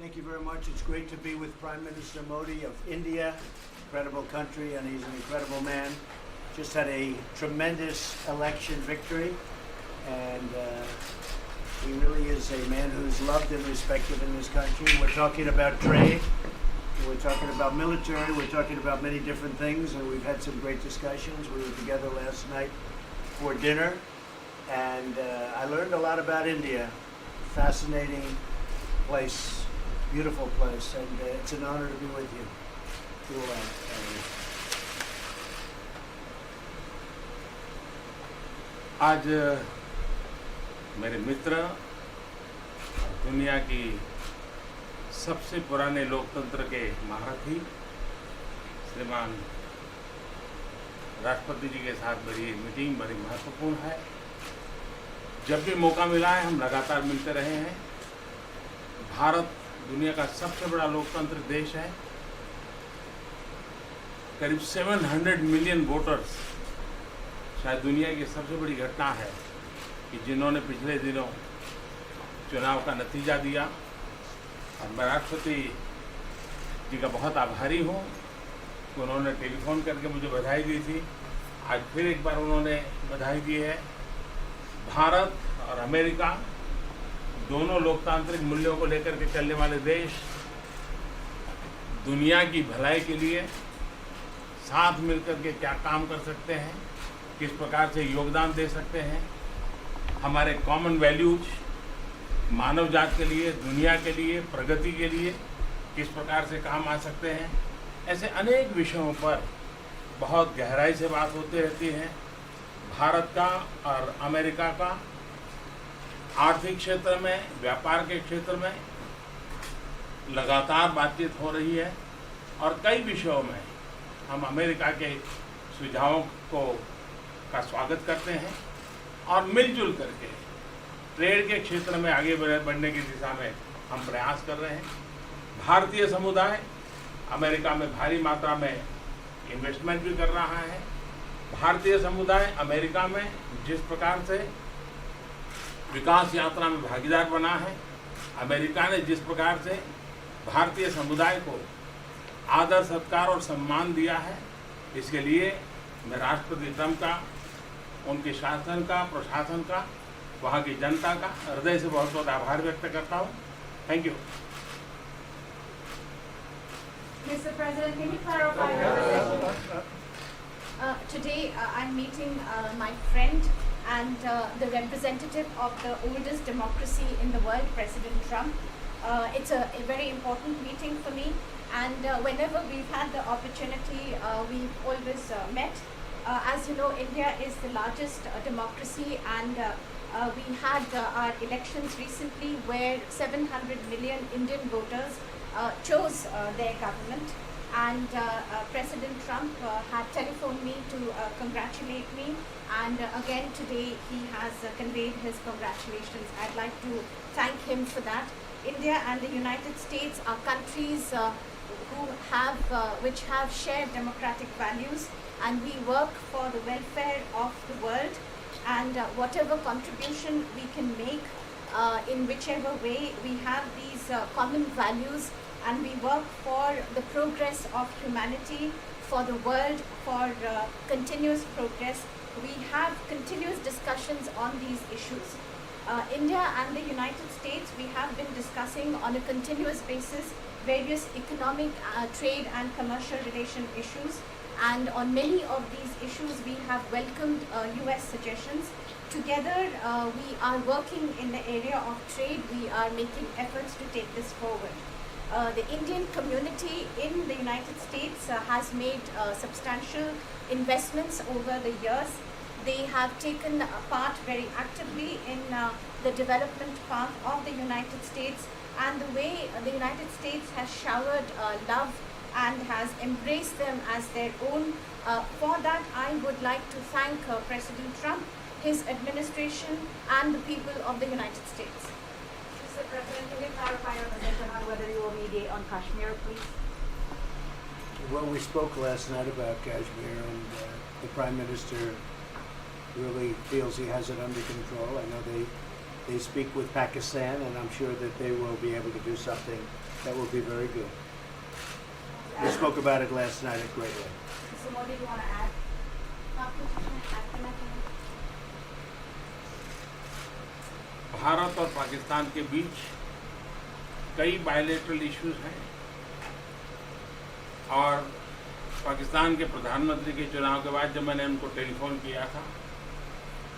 Thank you very much. It's great to be with Prime Minister Modi of India. Incredible country, and he's an incredible man. Just had a tremendous election victory, and he really is a man who's loved and respected in this country. We're talking about trade, we're talking about military, we're talking about many different things, and we've had some great discussions. We were together last night for dinner, and I learned a lot about India. Fascinating place. Beautiful place, and it's an honor to be with you. आज मेरे मित्र और दुनिया की सबसे पुराने लोकतंत्र के महारथी श्रीमान राष्ट्रपति जी के साथ मेरी मीटिंग बड़ी महत्वपूर्ण है। जब भी मौका मिला है हम लगातार मिलते रहे हैं। भारत दुनिया का सबसे बड़ा लोकतंत्र देश है। करीब 700 मिलियन वोटर्स, शायद दुनिया की सबसे बड़ी घटना है कि जिन्होंने पिछले दिनों चुनाव का नतीजा दिया, और मैं राष्ट्रपति जी का बहुत आभारी हूँ कि उन्होंने टेलीफोन करके मुझे बधाई दी थी। आज फिर एक बार उन्होंने बधाई दी है। भारत और अमेरिका दोनों लोकतांत्रिक मूल्यों को लेकर के चलने वाले देश दुनिया की भलाई के लिए साथ मिलकर के क्या काम कर सकते हैं, किस प्रकार से योगदान दे सकते हैं, हमारे कॉमन वैल्यूज मानव जात के लिए, दुनिया के लिए, प्रगति के लिए किस प्रकार से काम आ सकते हैं, ऐसे अनेक विषयों पर बहुत गहराई से बात होती रहती है। भारत का और अमेरिका का आर्थिक क्षेत्र में, व्यापार के क्षेत्र में लगातार बातचीत हो रही है, और कई विषयों में हम अमेरिका के सुझावों का स्वागत करते हैं और मिलजुल करके ट्रेड के क्षेत्र में आगे बढ़ने की दिशा में हम प्रयास कर रहे हैं। भारतीय समुदाय अमेरिका में भारी मात्रा में इन्वेस्टमेंट भी कर रहा है। भारतीय समुदाय अमेरिका में जिस प्रकार से विकास यात्रा में भागीदार बना है, अमेरिका ने जिस प्रकार से भारतीय समुदाय को आदर, सत्कार और सम्मान दिया है, इसके लिए मैं राष्ट्रपति ट्रंप का, उनके शासन का, प्रशासन का, वहाँ की जनता का हृदय से बहुत बहुत आभार व्यक्त करता हूँ। Thank you. Mr. President, can you clarify your position? Today, I'm meeting my friend and the representative of the oldest democracy in the world, President Trump. It's a very important meeting for me, and whenever we've had the opportunity, we've always met. As you know, India is the largest democracy, and we had our elections recently where 700 million Indian voters chose their government, and President Trump had telephoned me to congratulate me, and again today he has conveyed his congratulations. I'd like to thank him for that. India and the United States are countries which have shared democratic values, and we work for the welfare of the world, and whatever contribution we can make in whichever way, we have these common values, and we work for the progress of humanity, for the world, for continuous progress. We have continuous discussions on these issues. India and the United States, we have been discussing on a continuous basis various economic, trade and commercial relation issues, and on many of these issues we have welcomed US suggestions. Together we are working in the area of trade. We are making efforts to take this forward. The Indian community in the United States has made substantial investments over the years. They have taken part very actively in the development path of the United States, and the way the United States has showered love and has embraced them as their own. For that, I would like to thank President Trump, his administration, and the people of the United States. Mr. President, can you clarify your position on whether you will mediate on Kashmir, please? Well, we spoke last night about Kashmir, and the Prime Minister really feels he has it under control. I know they speak with Pakistan, and I'm sure that they will be able to do something That will be very good. We spoke about it last night at great length. Mr. Modi, do you want to add? Bharat और पाकिस्तान के बीच कई bilateral issues हैं और पाकिस्तान के प्रधानमंत्री के चुनाव के बाद जब मैंने उनको टेलीफोन किया था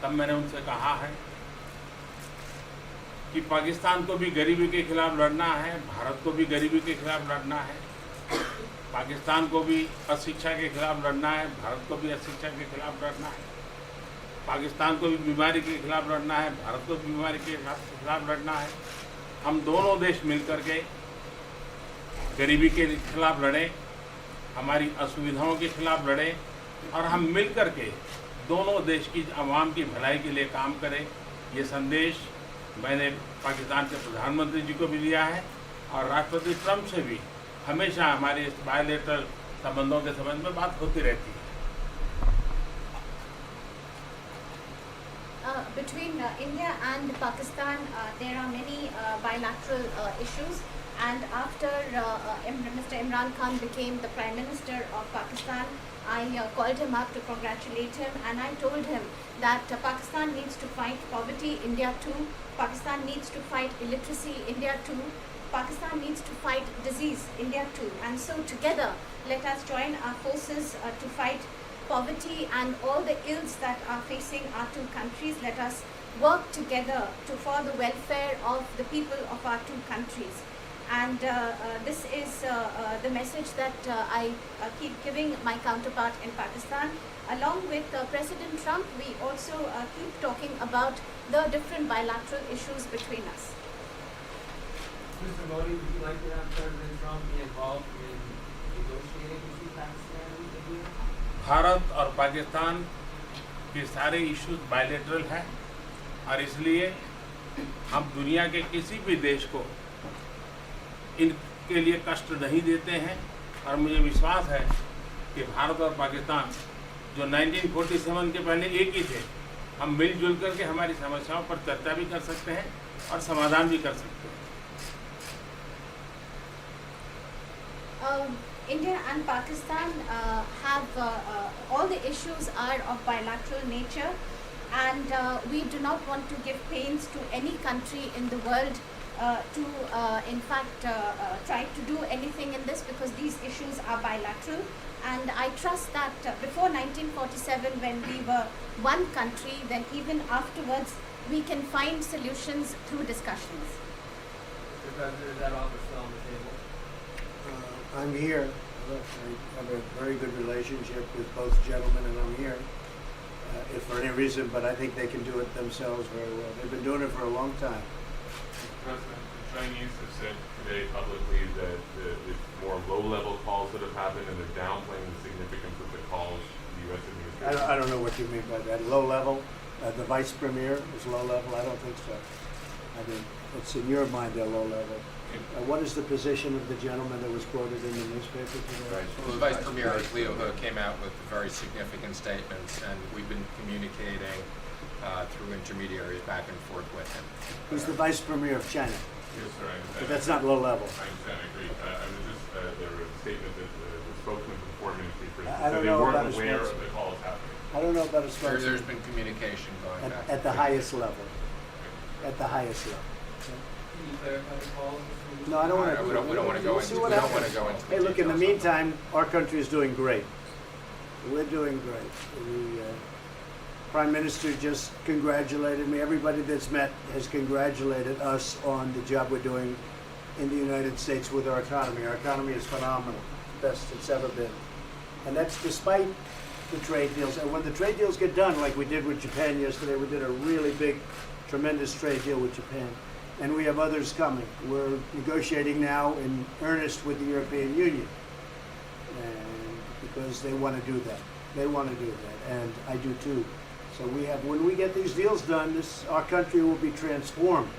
तब मैंने उनसे कहा है कि पाकिस्तान को भी गरीबी के खिलाफ लड़ना है, भारत को भी गरीबी के खिलाफ लड़ना है, पाकिस्तान को भी अशिक्षा के खिलाफ लड़ना है, भारत को भी अशिक्षा के खिलाफ लड़ना है, पाकिस्तान को भी बीमारी के खिलाफ लड़ना है, भारत को भी बीमारी के खिलाफ लड़ना है। हम दोनों देश मिलकर के गरीबी के खिलाफ लड़ें, हमारी असुविधाओं के खिलाफ लड़ें और हम मिलकर के दोनों देश की आवाम की भलाई के लिए काम करें। ये संदेश मैंने पाकिस्तान के प्रधानमंत्री जी को भी दिया है और राष्ट्रपति ट्रंप से भी हमेशा हमारे इस बायलैटरल संबंधों के संबंध में बात होती रहती है। Between India and Pakistan, there are many bilateral issues. And after Mr. Imran Khan became the Prime Minister of Pakistan, I called him up to congratulate him, and I told him that Pakistan needs to fight poverty, India too. Pakistan needs to fight illiteracy, India too. Pakistan needs to fight disease, India too. And so together, let us join our forces to fight poverty and all the ills that are facing our two countries. Let us work together for the welfare of the people of our two countries. And this is the message that I keep giving my counterpart in Pakistan. Along with President Trump, we also keep talking about the different bilateral issues between us. Mr. Modi, would you like to have President Trump be involved in negotiating between Pakistan and India? Bharat और पाकिस्तान के सारे issues bilateral हैं और इसलिए हम दुनिया के किसी भी देश को इनके लिए कष्ट नहीं देते हैं और मुझे विश्वास है कि भारत और पाकिस्तान जो 1947 के पहले एक ही थे, हम मिलजुल करके हमारी समस्याओं पर चर्चा भी कर सकते हैं और समाधान भी कर सकते हैं। India and Pakistan have all the issues are of bilateral nature, and we do not want to give pains to any country in the world to in fact try to do anything in this, because these issues are bilateral. And I trust that before 1947, when we were one country, then even afterwards we can find solutions through discussions. Mr. President, is that offer still on the table? I'm here. I have a very good relationship with both gentlemen, and I'm here if for any reason, but I think they can do it themselves very well. They've been doing it for a long time. President, the Chinese have said today publicly that it's more low-level calls that have happened, and they're downplaying the significance of the calls the U.S. administration. I don't know what you mean by that. Low level? The vice premier is low level? I don't think so. I mean, it's in your mind they're low level. What is the position of the gentleman that was quoted in the newspaper today? Right. Well, the Vice Premier, Leo He, came out with very significant statements, and we've been communicating through intermediaries back and forth with him. He's the vice premier of China, Yes, sir. I understand. but that's not low level. I understand. I agree. I was just there was a statement that the spokesman for the Foreign Ministry, for I instance, don't said they know weren't about a aware of spokesman. the calls happening. I don't know about a There's spokesman been communication going back. at the highest level. At the highest level. Can you clarify the calls? Mr. No, I don't want to. We don't want to go into. We don't want to go into. Hey, look, in the details of it. meantime, our country is doing great. We're doing great. The Prime Minister just congratulated me. Everybody that's met has congratulated us on the job we're doing in the United States with our economy. Our economy is phenomenal, best it's ever been. And that's despite the trade deals. And when the trade deals get done, like we did with Japan yesterday, we did a really big, tremendous trade deal with Japan. And we have others coming. We're negotiating now in earnest with the European Union, and because they want to do that. They want to do that, and I do too. So we have, when we get these deals done, our country will be transformed.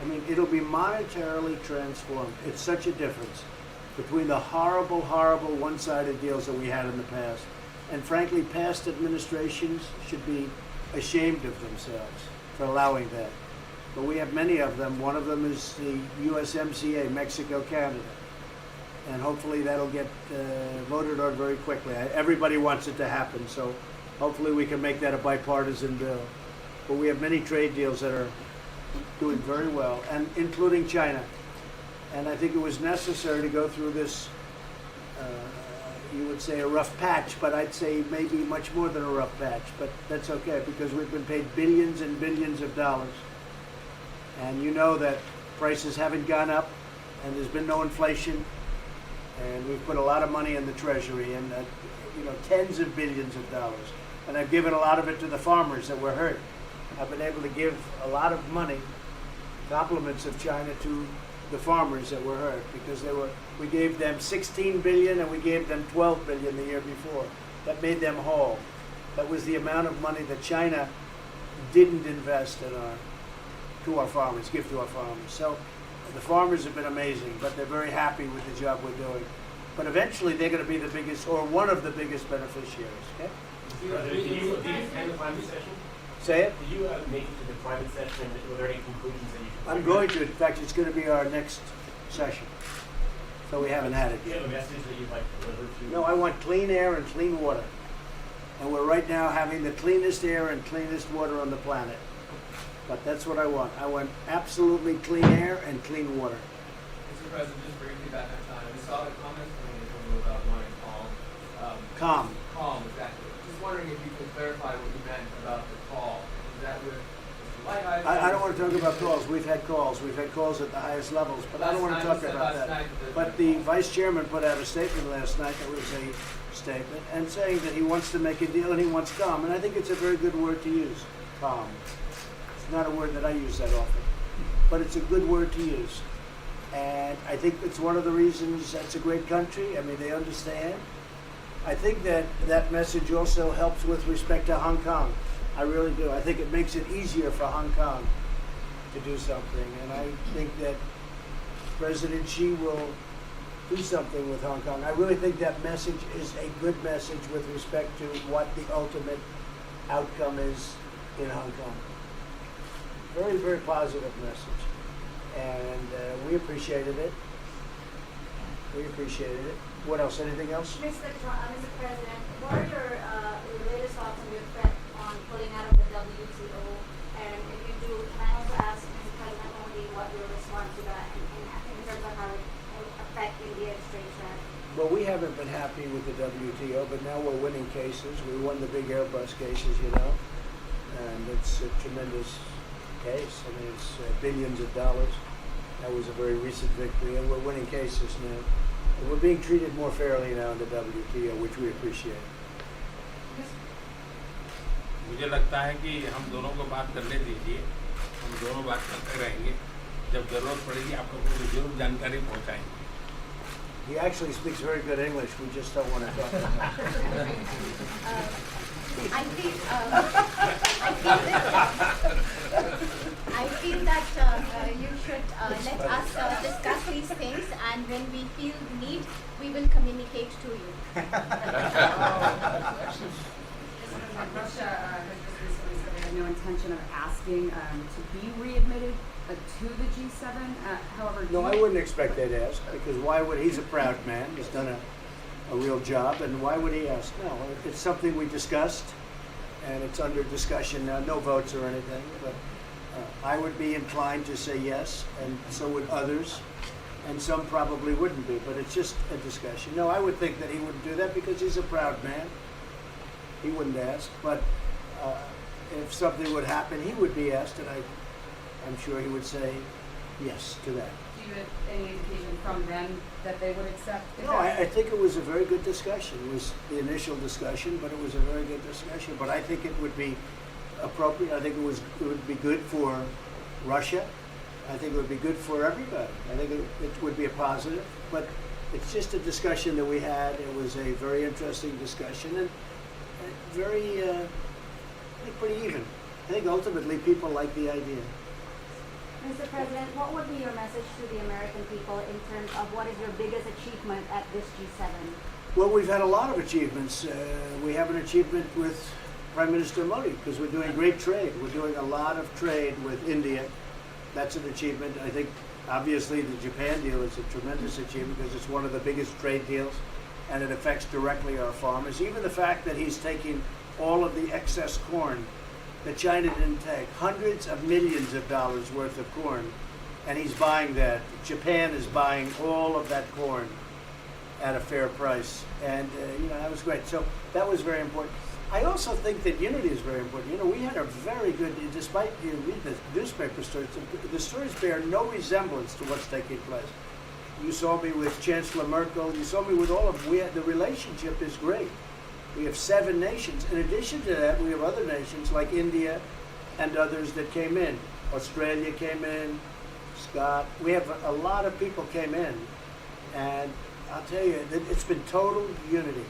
I mean, it'll be monetarily transformed. It's such a difference between the horrible, horrible one-sided deals that we had in the past. And frankly, past administrations should be ashamed of themselves for allowing that. but we have many of them. One of them is the USMCA, Mexico-Canada. And hopefully that'll get voted on very quickly. Everybody wants it to happen, so hopefully we can make that a bipartisan bill. But we have many trade deals that are doing very well, and including China. And I think it was necessary to go through this, you would say a rough patch, but I'd say maybe much more than a rough patch. But that's okay, because we've been paid billions and billions of dollars. And you know that prices haven't gone up, and there's been no inflation. And we've put a lot of money in the Treasury, and tens of billions of dollars. And I've given a lot of it to the farmers that were hurt. I've been able to give a lot of money, compliments of China, to the farmers that were hurt, because we gave them 16 billion and we gave them 12 billion the year before. That made them whole. That was the amount of money that China didn't invest to our farmers, give to our farmers. So the farmers have been amazing, but they're very happy with the job we're doing. But eventually they're going to be the biggest, or one of the biggest beneficiaries. Okay? Did you attend the climate session? Say it? Did you make it to the climate session? Were there any conclusions that you could I'm going to. In fact, it's going to be our next session. So we haven't had it Do you yet. have a message that you'd like to deliver to? No, I want clean air and clean water. And we're right now having the cleanest air and cleanest water on the planet. But that's what I want. I want absolutely clean air and clean water. Mr. President, just briefly back on time, we saw the comments from you about wanting Calm. calm, exactly. Just wondering if you could clarify what you meant about the call. Is that with Mr. Lighthizer? I don't want to talk about calls. We've had calls. We've had calls at the highest levels, but I don't want to talk about that. But the vice chairman put out a statement last night that was a statement, and saying that he wants to make a deal and he wants calm. And I think it's a very good word to use, calm. It's not a word that I use that often, but it's a good word to use. And I think it's one of the reasons that's a great country. I mean, they understand. I think that that message also helps with respect to Hong Kong. I really do. I think it makes it easier for Hong Kong to do something. And I think that President Xi will do something with Hong Kong. I really think that message is a good message with respect to what the ultimate outcome is in Hong Kong. Very, very positive message. And we appreciated it. We appreciated it. What else? Anything else? Mr. President, what are your latest thoughts on your threat on pulling out of the WTO? And if you do, can I also ask Mr. President Modi what your response to that in terms of how it will affect India's trade strategy? Well, we haven't been happy with the WTO, but now we're winning cases. We won the big Airbus cases, and it's a tremendous case. I mean, it's billions of dollars. That was a very recent victory, and we're winning cases now. And we're being treated more fairly now in the WTO, which we appreciate. मुझे लगता है कि हम दोनों को बात करने दीजिए, हम दोनों बात करते रहेंगे, जब जरूरत पड़ेगी आपको कोई जरूर जानकारी पहुंचाएंगे. He actually speaks very good English. We just don't want to talk about it. I feel that you should let us discuss these things, and when we feel the need, we will communicate to you. Russia has just recently said they have no intention of asking to be readmitted to the G7. However, No, I wouldn't expect that to ask, because why would, he's a proud man, he's done a real job, and why would he ask? No, it's something we discussed, and it's under discussion now, no votes or anything, but I would be inclined to say yes, and so would others, and some probably wouldn't be, but it's just a discussion. No, I would think that he wouldn't do that because he's a proud man. He wouldn't ask, but if something would happen, he would be asked, and I'm sure he would say yes to that. do you have any indication from them that they would accept? No, I think it was a very good discussion. It was the initial discussion, but it was a very good discussion. But I think it would be appropriate. I think it would be good for Russia. I think it would be good for everybody. I think it would be a positive. But it's just a discussion that we had. It was a very interesting discussion and very, I think, pretty even. I think ultimately people like the idea. Mr. President, what would be your message to the American people in terms of what is your biggest achievement at this G7? Well, we've had a lot of achievements. We have an achievement with Prime Minister Modi because we're doing great trade. We're doing a lot of trade with India. that's an achievement. I think obviously the Japan deal is a tremendous achievement because it's one of the biggest trade deals and it affects directly our farmers. Even the fact that he's taking all of the excess corn that China didn't take, hundreds of millions of dollars worth of corn, and he's buying that. Japan is buying all of that corn at a fair price, and that was great. So that was very important. I also think that unity is very important. We had a very good, despite you read the newspaper stories, the stories bear no resemblance to what's taking place. You saw me with Chancellor Merkel. You saw me with all of them. The relationship is great. We have 7 nations. In addition to that, we have other nations like India and others that came in. Australia came in, Scott. We have a lot of people came in, and I'll tell you, it's been total unity.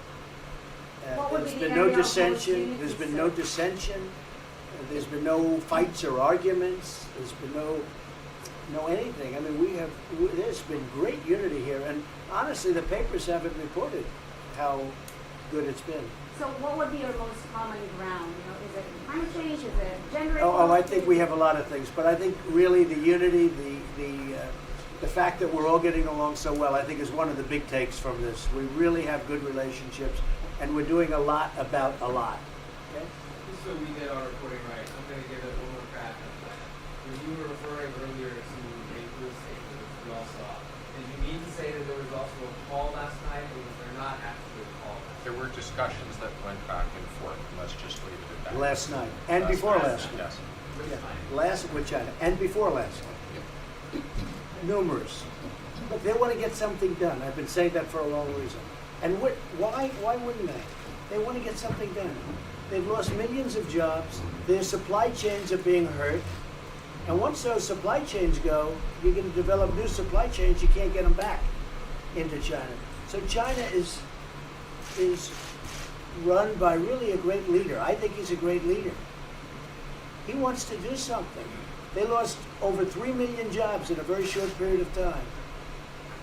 What would There's be been the no area of most dissension. unity, There's been sir? no dissension. There's been no fights or arguments. There's been no anything. I mean, there's been great unity here, and honestly, the papers haven't reported how good it's been. So what would be your most common ground? Is it climate change? Is it gender Oh, I equality? think we have a lot of things, but I think really the unity, the fact that we're all getting along so well, I think is one of the big takes from this. We really have good relationships, and we're doing a lot about a lot. Okay? Just so we get our reporting right, I'm going to give it one more crack at that. When you were referring earlier to a police station, which we all saw, did you mean to say that there was also a call last night, or was there not actually a call? There were discussions that went back and forth. Let's just leave it at that. Last night and before last night. Yes. Which Yeah. time? Last with China and before last night. Numerous. But they want to get something done. I've been saying that for a long reason. And why wouldn't they? They want to get something done. They've lost millions of jobs. Their supply chains are being hurt. And once those supply chains go, you're going to develop new supply chains. You can't get them back into China. So China is run by really a great leader. I think he's a great leader. He wants to do something. They lost over 3 million jobs in a very short period of time.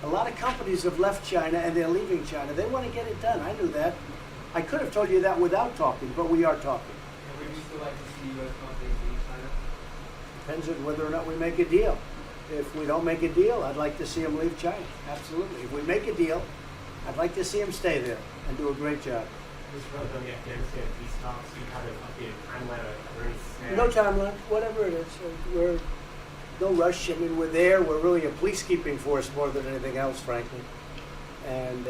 A lot of companies have left China and they're leaving China. They want to get it done. I knew that. I could have told you that without talking, but we are talking. And would you still like to see U.S. companies leave China? Depends on whether or not we make a deal. If we don't make a deal, I'd like to see them leave China. Absolutely. If we make a deal, I'd like to see them stay there and do a great job. Just further on the Afghanistan peace talks, you have an updated timeline of No timeline, whatever it is. We're no rush. I mean, we're there. We're really a peacekeeping force more than anything else, frankly. And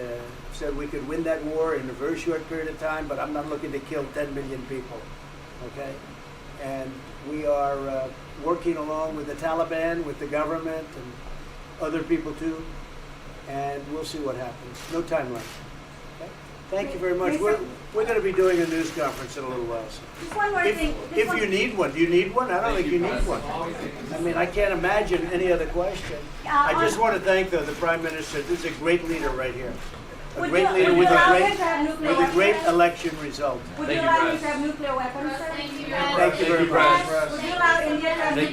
said we could win that war in a very short period of time, but I'm not looking to kill 10 million people. Okay? And we are working along with the Taliban, with the government, and other people too. And we'll see what happens. No timeline. Okay? Thank you very much. We're going to be doing a news conference in a little while. So. Just one more thing. If you need one, do you need one? I don't think you need one. I mean, I can't imagine any other question. I just want to thank the Prime Minister. This is a great leader right here. A great leader with a great election result. Would you allow him to have nuclear weapons, sir? Thank you very much. Would you allow India to have nuclear